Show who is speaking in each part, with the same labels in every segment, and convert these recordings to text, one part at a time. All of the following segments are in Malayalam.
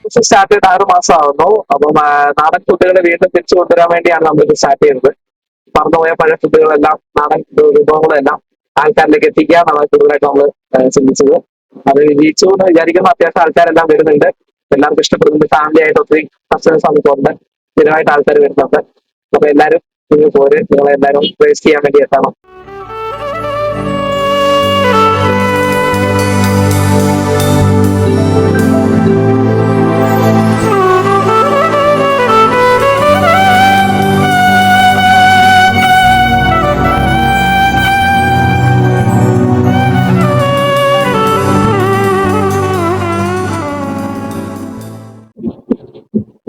Speaker 1: ബിസിനസ് സ്റ്റാർട്ട് ചെയ്ത് 6 മാസം ആവുന്നു. അപ്പം നാടൻ ഫുഡുകളെ വീണ്ടും തിരിച്ചു കൊണ്ടുവരാൻ വേണ്ടിയാണ് നമ്മളിത് സ്റ്റാർട്ട് ചെയ്യുന്നത്. മറന്നുപോയ പഴയ ഫുഡുകളെല്ലാം നാടൻ വിഭവങ്ങളെല്ലാം ആൾക്കാരിലേക്ക് എത്തിക്കുക എന്നാണ് കൂടുതലായിട്ട് നമ്മൾ ചിന്തിച്ചത്. അത് വിജയിച്ചു എന്ന് വിചാരിക്കുന്ന അത്യാവശ്യം ആൾക്കാരെല്ലാം വരുന്നുണ്ട്. എല്ലാവർക്കും ഇഷ്ടപ്പെടുന്നുണ്ട്. ഫാമിലി ആയിട്ട് ഒത്തിരി കസ്റ്റമേഴ്സ് നമുക്കുണ്ട്. സ്ഥിരമായിട്ട് ആൾക്കാർ വരുന്നുണ്ട്. അപ്പൊ എല്ലാവരും നിങ്ങൾ പോര്, നിങ്ങളെല്ലാവരും ടേസ്റ്റ് ചെയ്യാൻ വേണ്ടി എത്തണം.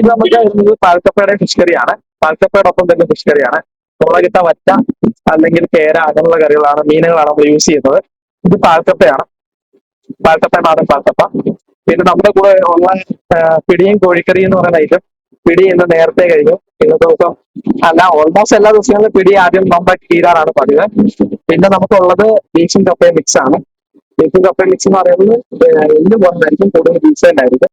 Speaker 1: ഇത് നമുക്ക് വരുന്നത് പാൽക്കപ്പയുടെ ഫിഷ് കറിയാണ്. പാൽക്കപ്പയോടൊപ്പം തന്നെ ഫിഷ് കറിയാണ്. മുളകിട്ട വറ്റ അല്ലെങ്കിൽ കേര അങ്ങനെയുള്ള കറികളാണ്, മീനുകളാണ് നമ്മൾ യൂസ് ചെയ്യുന്നത്. ഇത് പാൽക്കപ്പയാണ്. പാൽക്കപ്പ, നാടൻ പാൽക്കപ്പ. പിന്നെ നമ്മുടെ കൂടെ ഉള്ള പിടിയും കോഴിക്കറി എന്ന് പറയുന്ന ഐറ്റം. പിടി ഇന്ന് നേരത്തെ കഴിഞ്ഞു. ഇന്നത്തെ ദിവസം അല്ല, ഓൾമോസ്റ്റ് എല്ലാ ദിവസങ്ങളിലും പിടി ആദ്യം നമ്മൾ തീരാറാണ് പതിവ്. പിന്നെ നമുക്കുള്ളത് ബീഫും കപ്പയും മിക്സ് ആണ്. ബീഫും കപ്പയും മിക്സ് എന്ന് പറയുന്നത് എല്ല് പോകുന്നതായിരിക്കും, കൂടുതൽ പീസ് ഉണ്ടായിരിക്കും.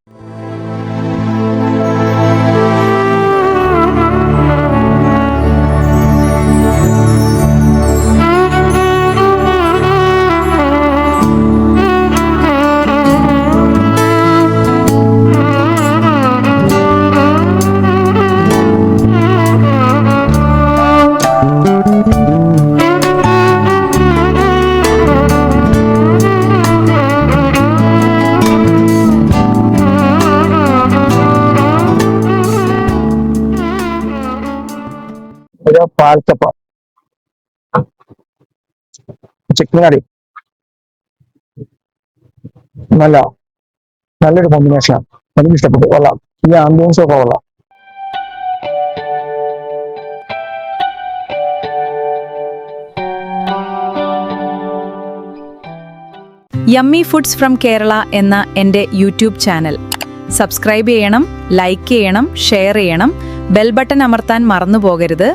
Speaker 1: ഒരു പാൽക്കപ്പ, ചിക്കൻ കറി, നല്ലൊരു കോമ്പിനേഷനാണ്. എനിക്ക് ഇഷ്ടപ്പെട്ടു. കൊള്ളാം. ഈ ആംബിയൻസും ഒക്കെ കൊള്ളാം.
Speaker 2: യമ്മി ഫുഡ്സ് ഫ്രം കേരള എന്ന എൻ്റെ യൂട്യൂബ് ചാനൽ സബ്സ്ക്രൈബ് ചെയ്യണം, ലൈക്ക് ചെയ്യണം, ഷെയർ ചെയ്യണം, ബെൽ ബട്ടൺ അമർത്താൻ മറന്നു പോകരുത്.